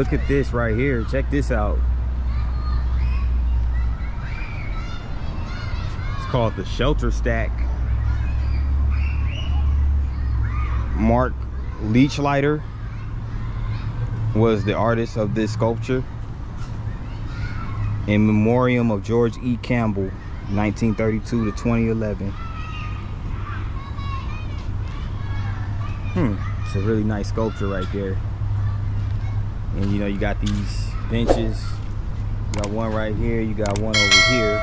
look at this right here. Check this out. It's called the Shelter Stack. Mark Leachlighter was the artist of this sculpture in memoriam of George E. Campbell, 1932 to 2011. It's a really nice sculpture right there. And you know, you got these benches. You got one right here, you got one over here.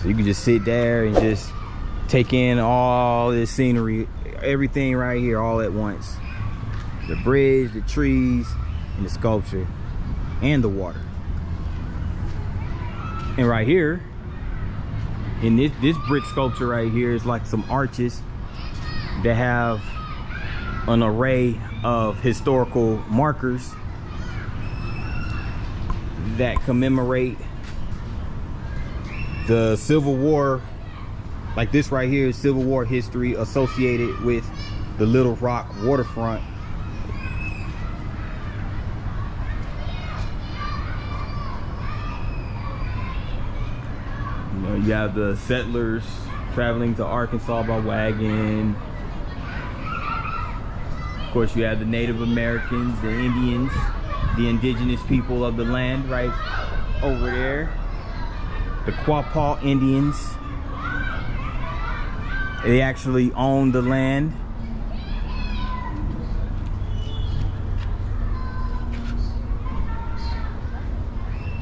So you can just sit there and just take in all this scenery, everything right here all at once. The bridge, the trees, and the sculpture, and the water. And right here, in this brick sculpture right here is like some arches that have an array of historical markers that commemorate the Civil War. Like this right here is Civil War history associated with the Little Rock waterfront. You know, you have the settlers traveling to Arkansas by wagon. Of course, you have the Native Americans, the Indians, the indigenous people of the land right over there. The Quapaw Indians. They actually own the land.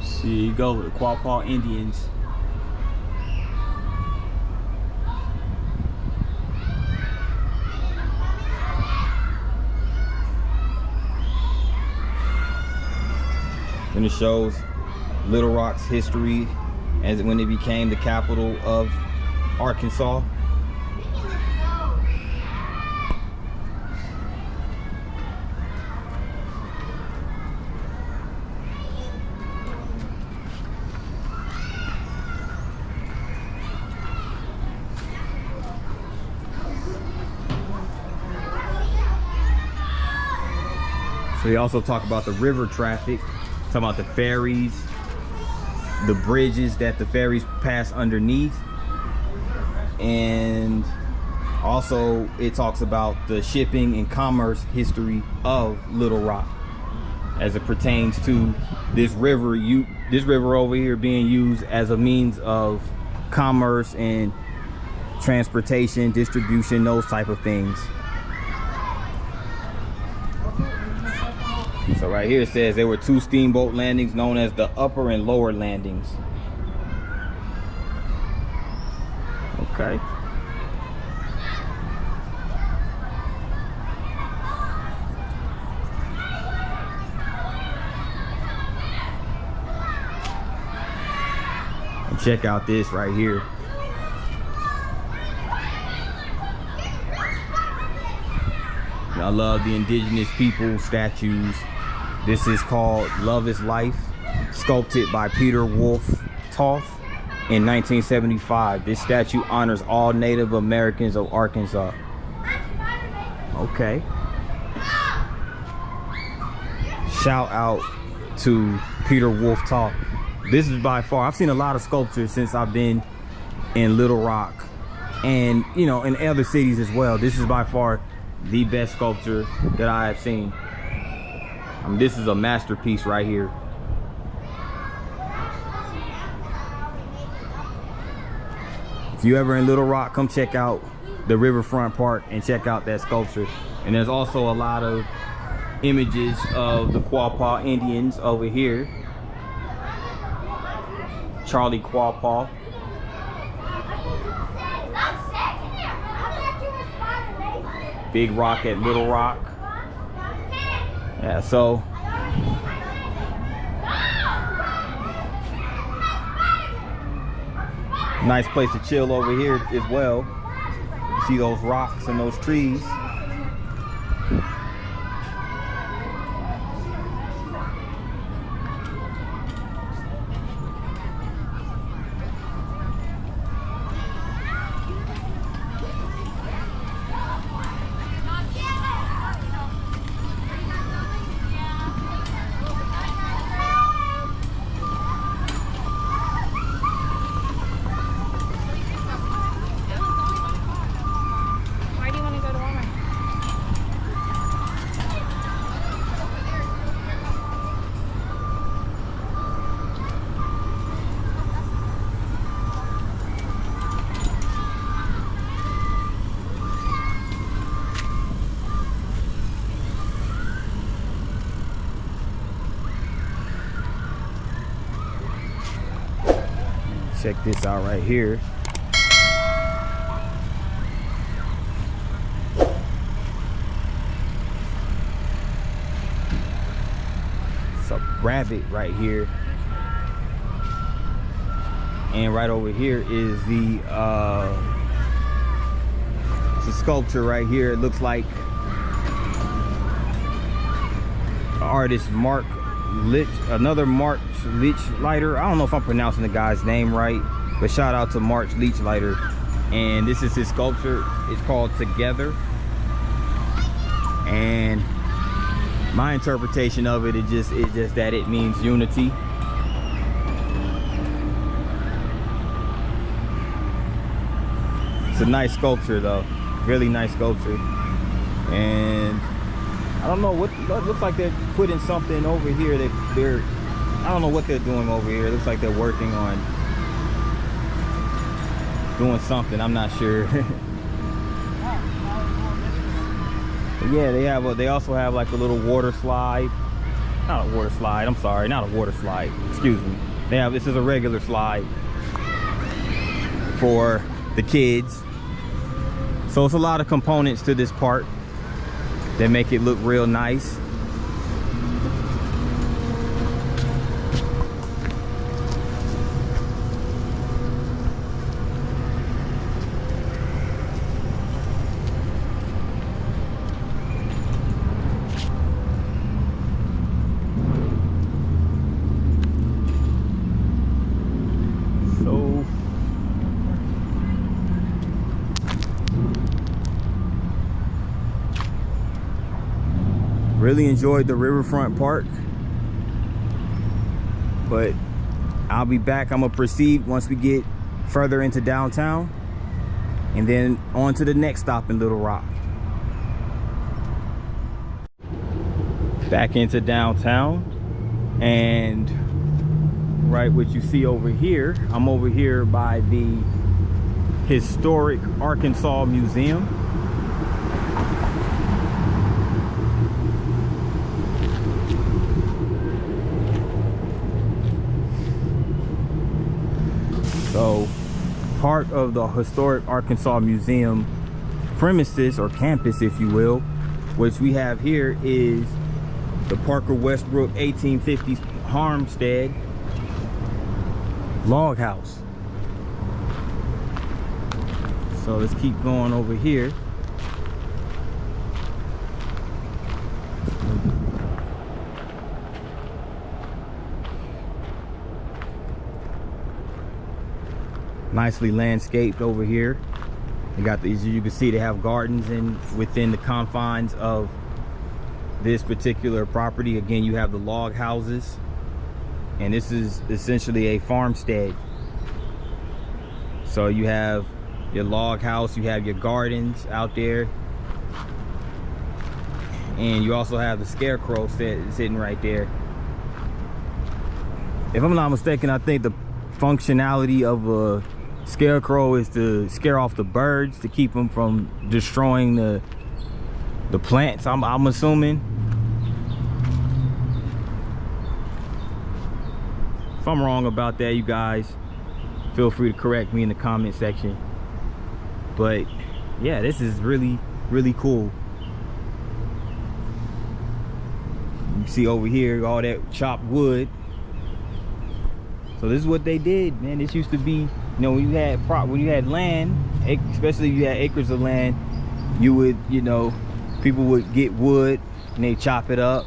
So here you go, the Quapaw Indians. And it shows Little Rock's history as when it became the capital of Arkansas. So they also talk about the river traffic, talking about the ferries, the bridges that the ferries pass underneath, and also it talks about the shipping and commerce history of Little Rock as it pertains to this river. This river over here being used as a means of commerce and transportation, distribution, those type of things. So right here it says there were two steamboat landings known as the upper and lower landings. Okay. And check out this right here. And I love the indigenous people statues. This is called Love is Life, sculpted by Peter Wolf Toth in 1975. This statue honors all Native Americans of Arkansas. Okay. Shout out to Peter Wolf Toth. This is by far, I've seen a lot of sculptures since I've been in Little Rock and, you know, in other cities as well. This is by far the best sculpture that I have seen. I mean, this is a masterpiece right here. If you ever in Little Rock, come check out the riverfront part and check out that sculpture. And there's also a lot of images of the Quapaw Indians over here. Charlie Quapaw. Big Rock at Little Rock. Yeah, so nice place to chill over here as well. You see those rocks and those trees. Check this out right here. It's a rabbit right here. And right over here is the it's a sculpture right here. It looks like artist Mark Lich, another Mark Lichlighter. I don't know if I'm pronouncing the guy's name right, but shout out to Mark Lichlighter. And this is his sculpture. It's called Together. And my interpretation of it is just that it means unity. It's a nice sculpture though, really nice sculpture. And I don't know what looks like they're putting something over here. I don't know what they're doing over here. It looks like they're working on doing something. I'm not sure. Yeah, they also have like a little water slide. Not a water slide. I'm sorry, not a water slide. Excuse me. This is a regular slide for the kids. So it's a lot of components to this park that make it look real nice. Really enjoyed the Riverfront Park, but I'll be back. I'm gonna proceed once we get further into downtown and then on to the next stop in Little Rock. Back into downtown, and right what you see over here, I'm over here by the Historic Arkansas Museum. So part of the Historic Arkansas Museum premises, or campus if you will, which we have here, is the Parker Westbrook 1850s Harmstead log house. So let's keep going over here. Nicely landscaped over here. You got these, you can see they have gardens within the confines of this particular property. Again, you have the log houses, and this is essentially a farmstead. So you have your log house, you have your gardens out there, and you also have the scarecrow sitting right there. If I'm not mistaken, I think the functionality of a scarecrow is to scare off the birds, to keep them from destroying the plants, I'm assuming. If I'm wrong about that, you guys feel free to correct me in the comment section. But yeah, this is really cool. You see over here all that chopped wood. So this is what they did, man. This used to be, you know, when you had land, especially if you had acres of land, you would, you know, people would get wood and they chop it up,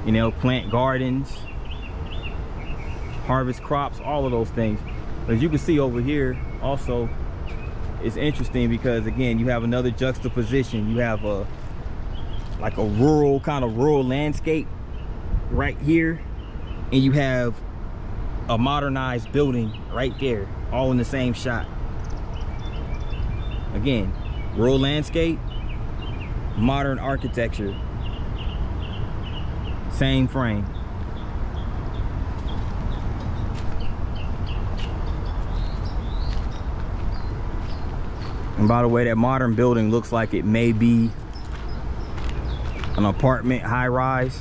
you know, plant gardens, harvest crops, all of those things. But as you can see over here also, it's interesting because again, you have another juxtaposition. You have like a rural landscape right here, and you have a modernized building right there, all in the same shot. Again, rural landscape, modern architecture, same frame. And by the way, that modern building looks like it may be an apartment high-rise.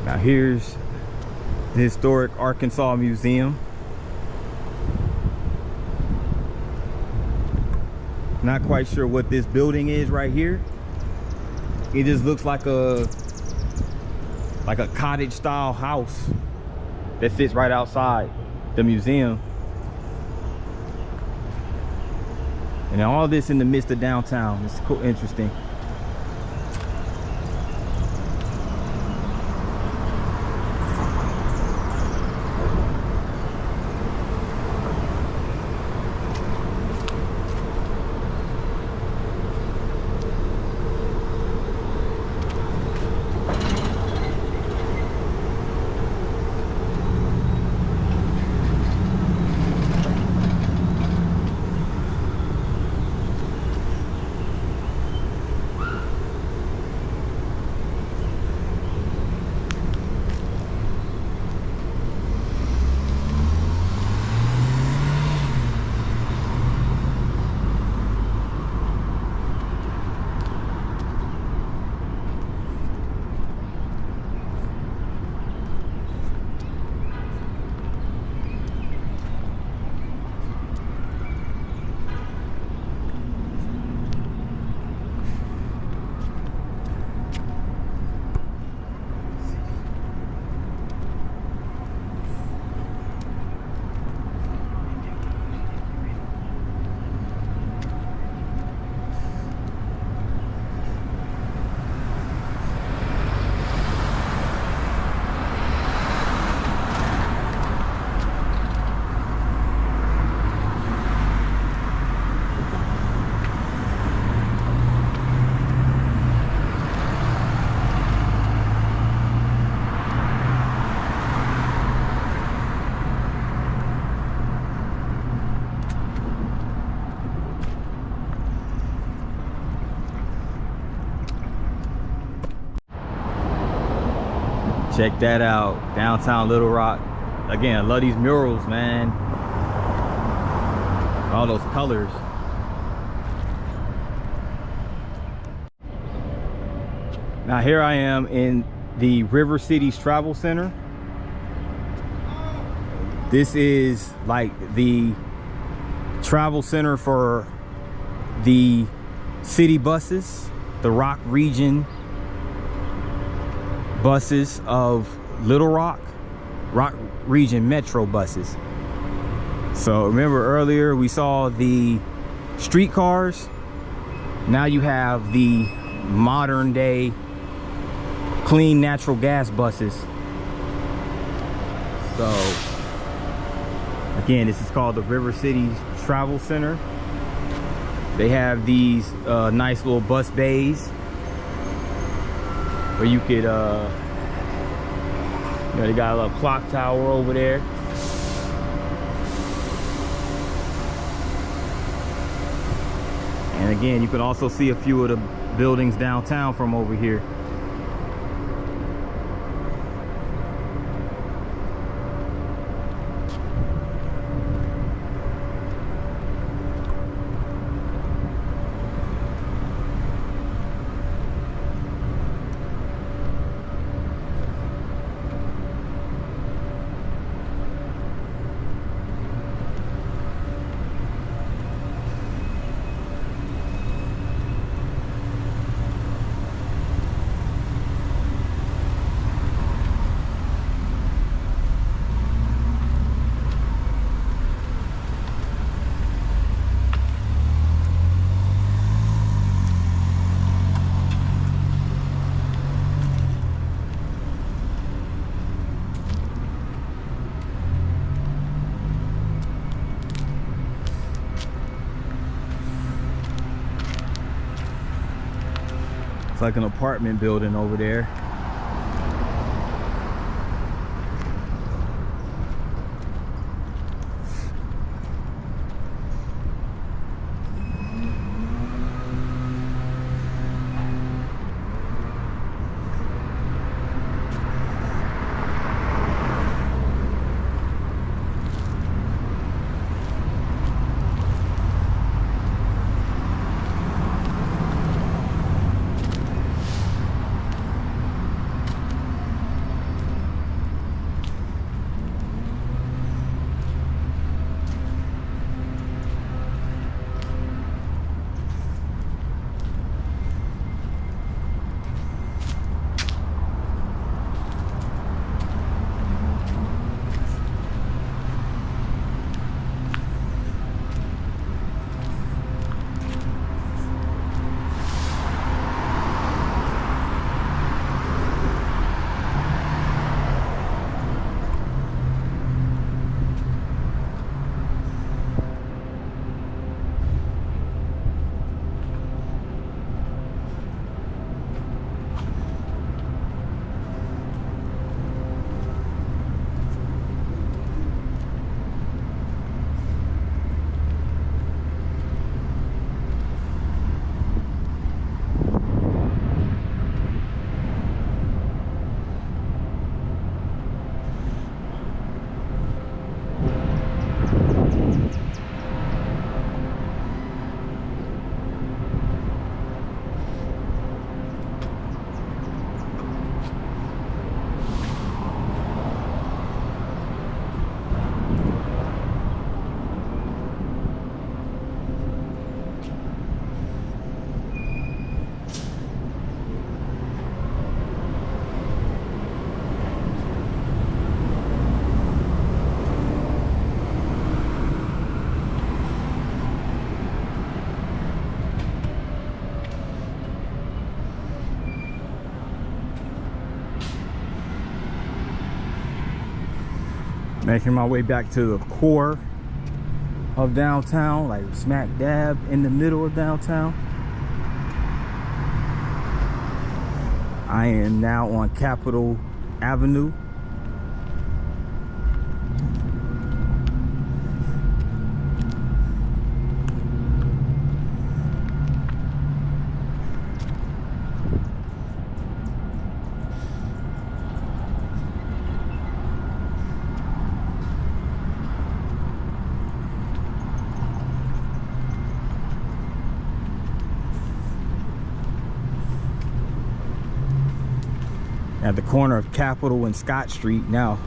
Now here's the Historic Arkansas Museum. Not quite sure what this building is right here. It just looks like a cottage style house that sits right outside the museum. And all this in the midst of downtown. It's cool, interesting. Check that out, downtown Little Rock. Again, I love these murals, man. All those colors. Now here I am in the River Cities Travel Center. This is like the travel center for the city buses, the Rock Region buses of Little Rock, Rock Region Metro buses. So remember earlier we saw the streetcars. Now you have the modern day clean natural gas buses. So again, this is called the River Cities Travel Center. They have these nice little bus bays where you could, you know, they got a little clock tower over there. And again, you can also see a few of the buildings downtown from over here. It's like an apartment building over there. Making my way back to the core of downtown, like smack dab in the middle of downtown. I am now on Capitol Avenue. At the corner of Capitol and Scott Street now.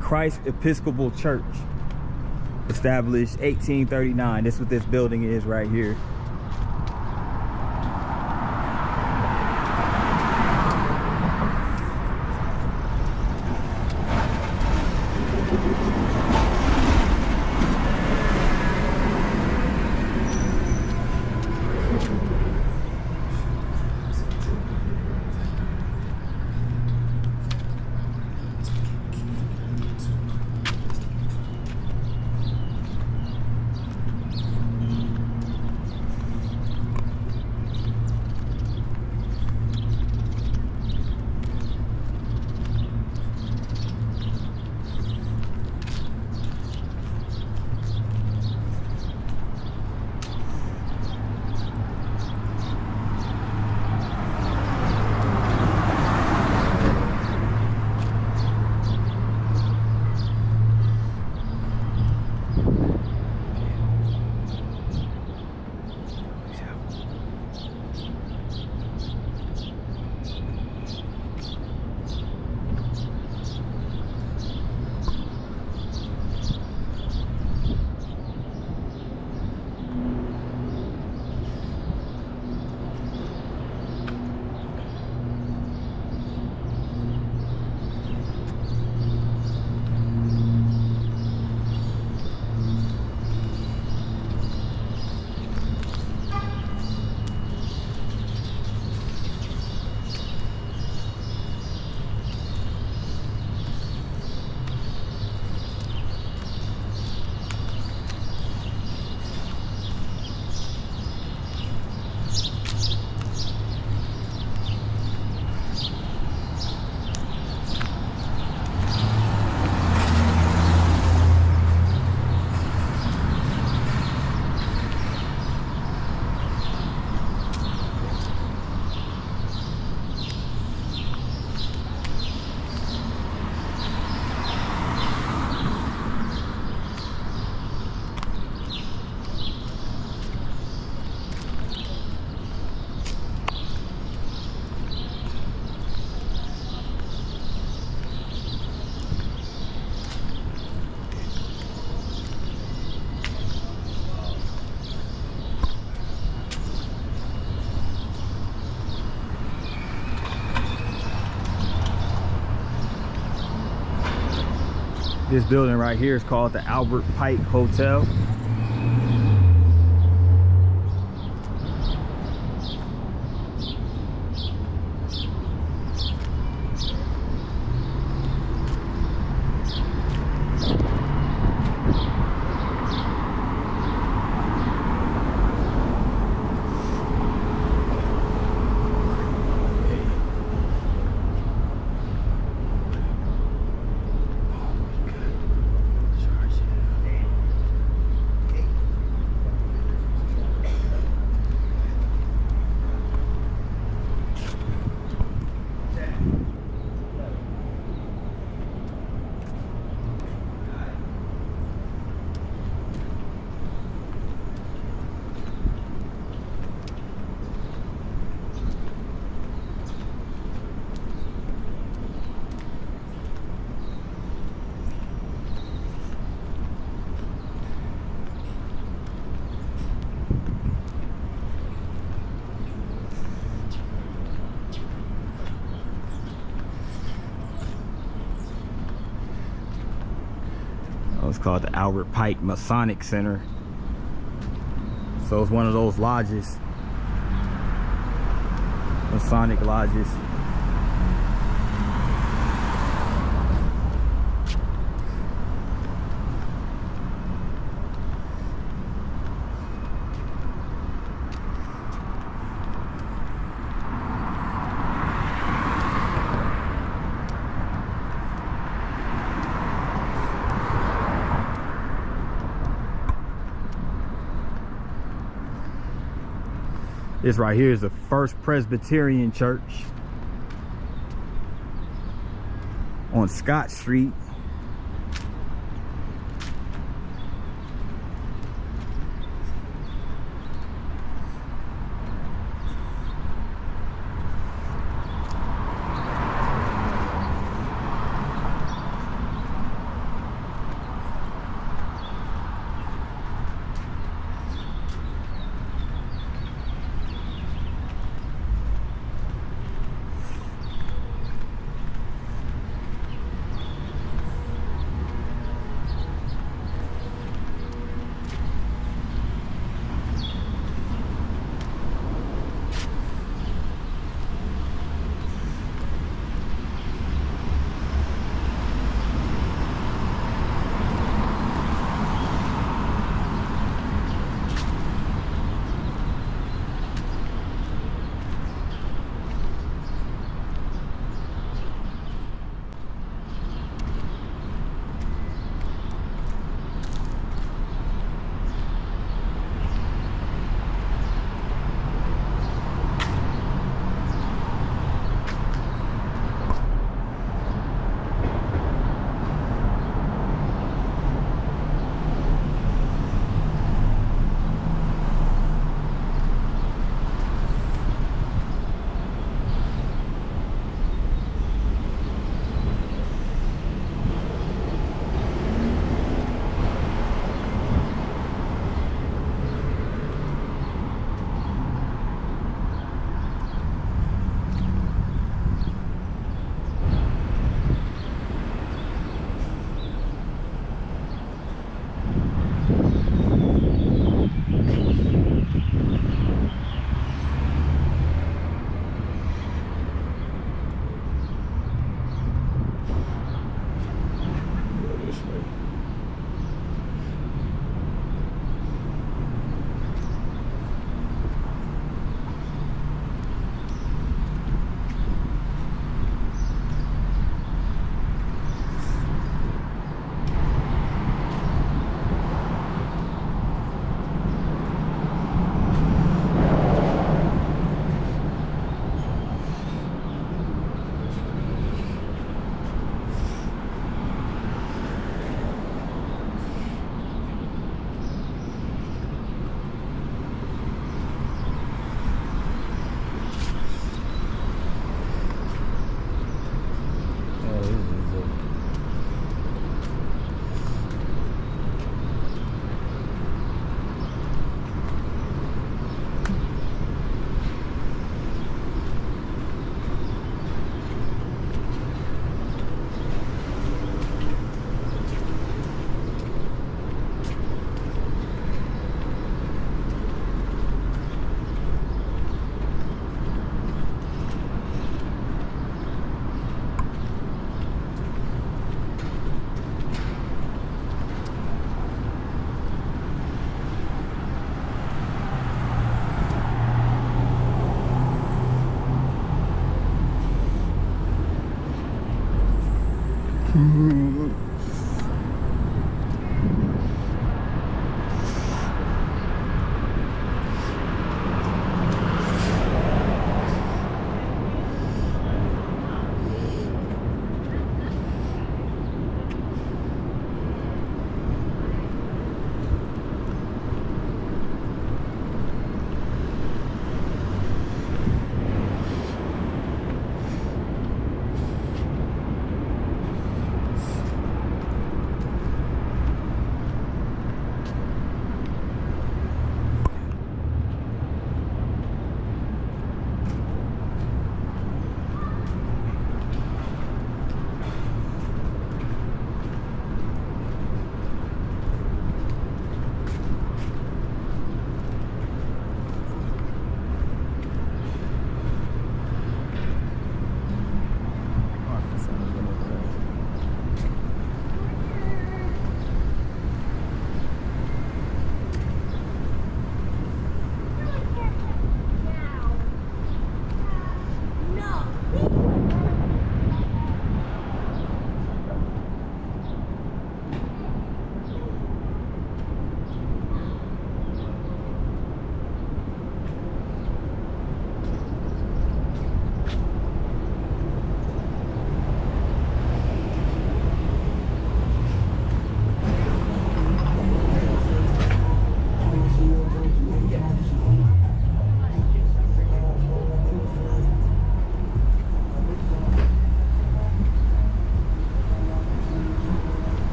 Christ Episcopal Church, established 1839. That's what this building is right here. This building right here is called the Albert Pike Hotel. called the Albert Pike Masonic Center. So it's one of those lodges, Masonic lodges. This right here is the First Presbyterian Church on Scott Street.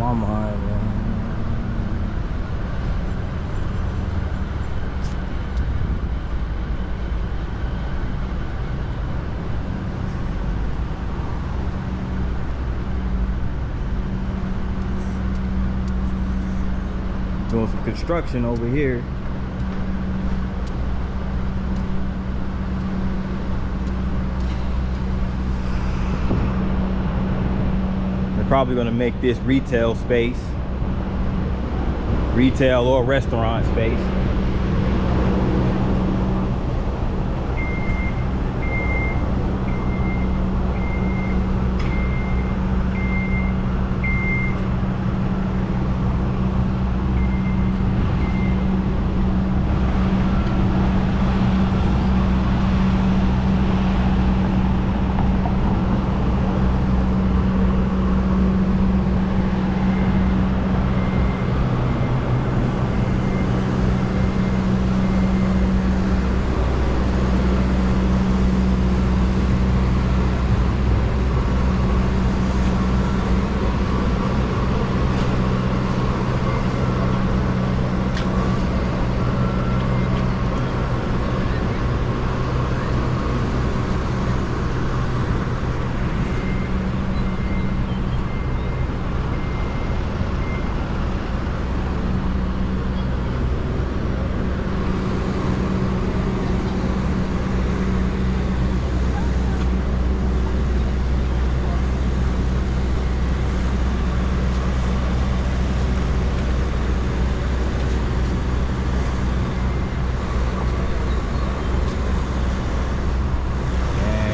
my mind, man. Doing some construction over here. They're probably going to make this retail space, retail or restaurant space.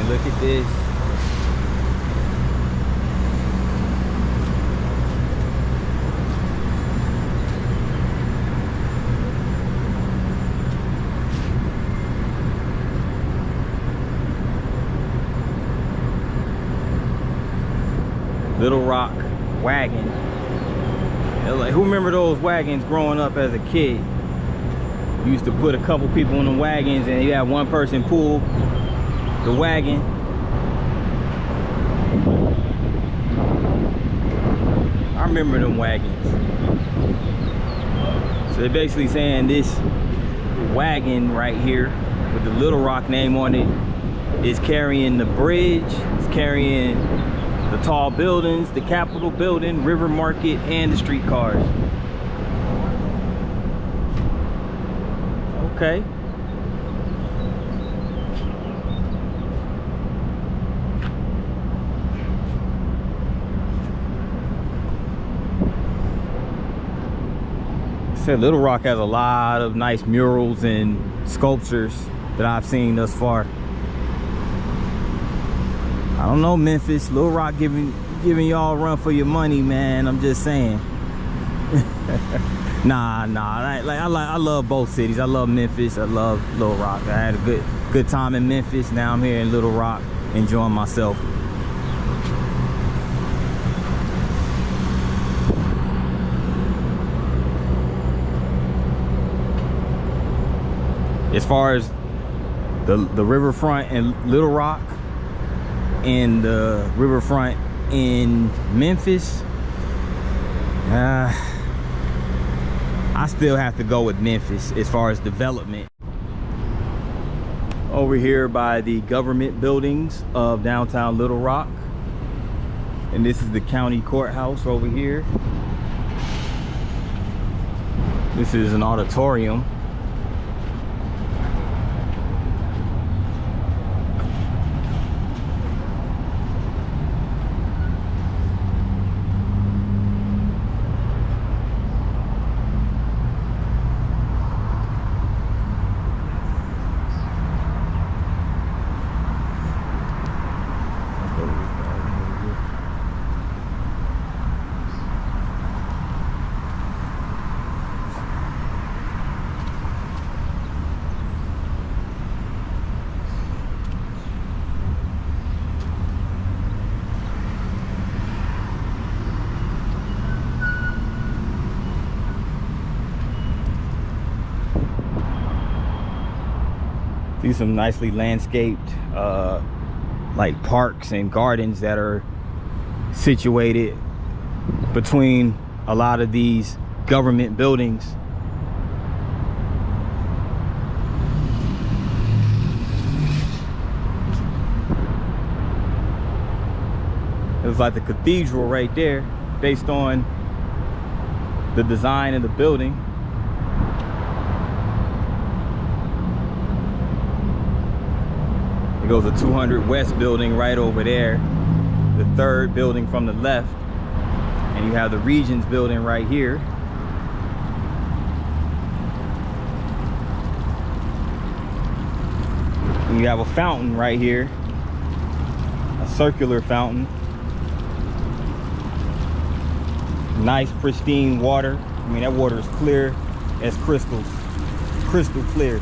Look at this. Little Rock wagon. Like, who remember those wagons growing up as a kid? You used to put a couple people in the wagons and you had one person pull the wagon. I remember them wagons. So they're basically saying this wagon right here with the Little Rock name on it is carrying the bridge, it's carrying the tall buildings, the Capitol building, River Market, and the streetcars. Okay. Said Little Rock has a lot of nice murals and sculptures that I've seen thus far. I don't know, Memphis, Little Rock giving y'all a run for your money, man. I'm just saying. Nah. I love both cities. I love Memphis. I love Little Rock. I had a good time in Memphis. Now I'm here in Little Rock, enjoying myself. As far as the riverfront in Little Rock and the riverfront in Memphis, I still have to go with Memphis as far as development. Over here by the government buildings of downtown Little Rock, and this is the county courthouse over here. This is an auditorium. See some nicely landscaped like parks and gardens that are situated between a lot of these government buildings. It was like the cathedral right there, based on the design of the building. It goes a 200 West building right over there, the third building from the left, and you have the Regions building right here. And you have a fountain right here, a circular fountain. Nice pristine water. I mean, that water is clear as crystals, crystal clear.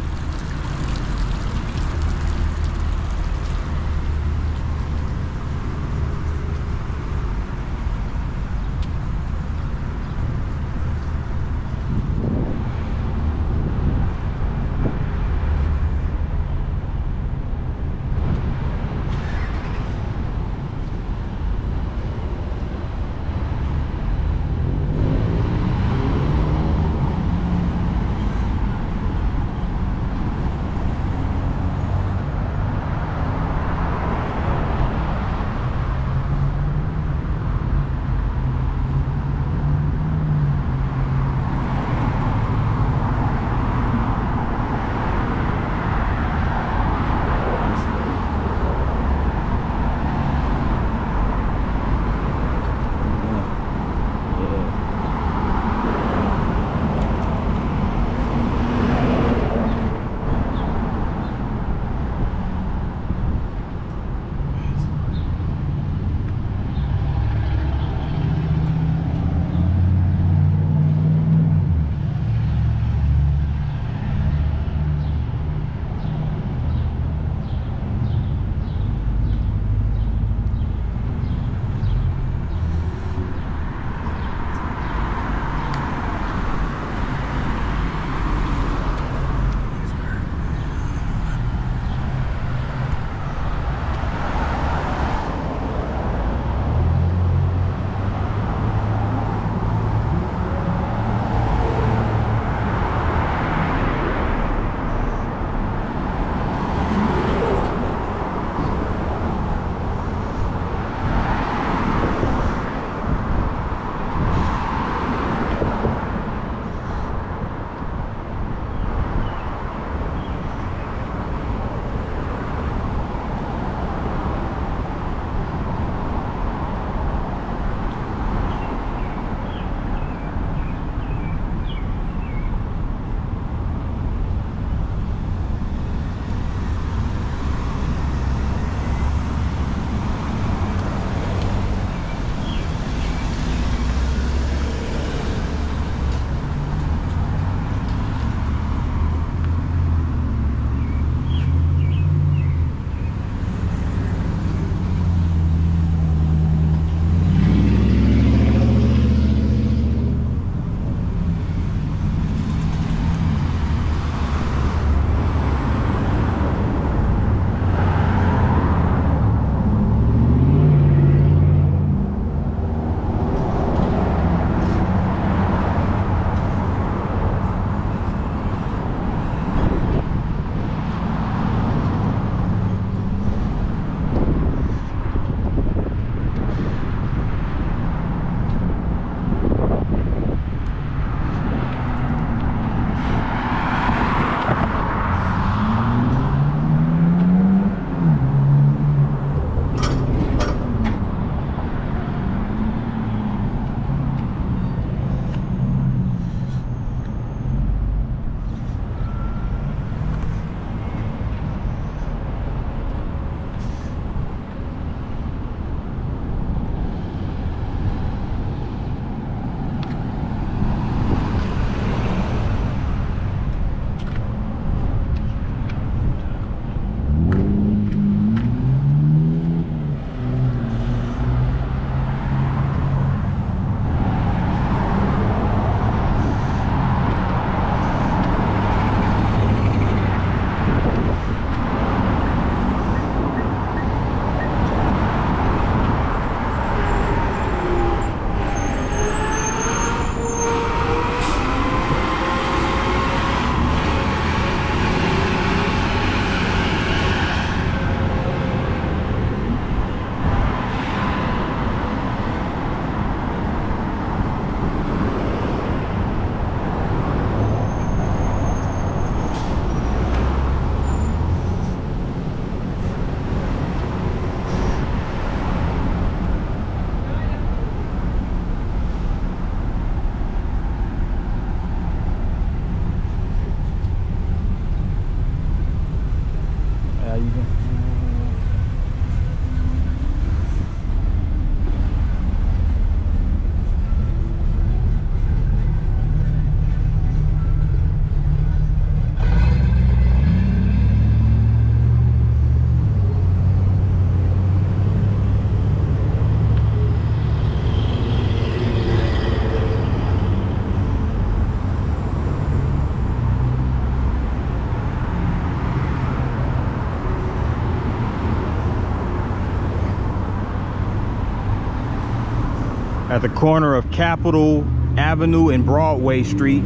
at the corner of Capitol Avenue and Broadway Street.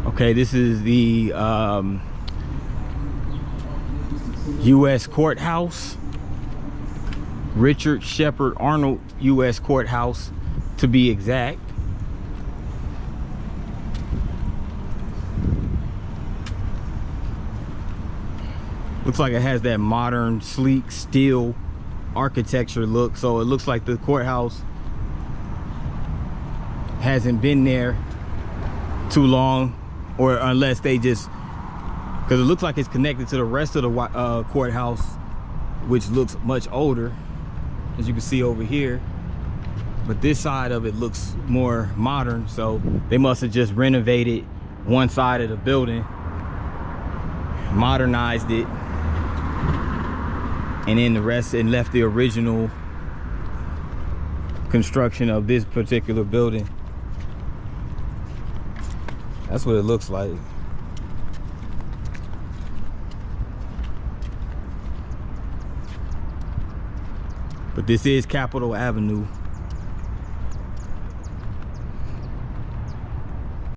Okay, this is the U.S. Courthouse, Richard Shepard Arnold U.S. Courthouse, to be exact. Looks like it has that modern, sleek steel architecture look. So it looks like the courthouse hasn't been there too long, or unless they just, because it looks like it's connected to the rest of the courthouse, which looks much older, as you can see over here. But this side of it looks more modern, so they must have just renovated one side of the building, modernized it, and then the rest, and left the original construction of this particular building. That's what it looks like. But this is Capitol Avenue.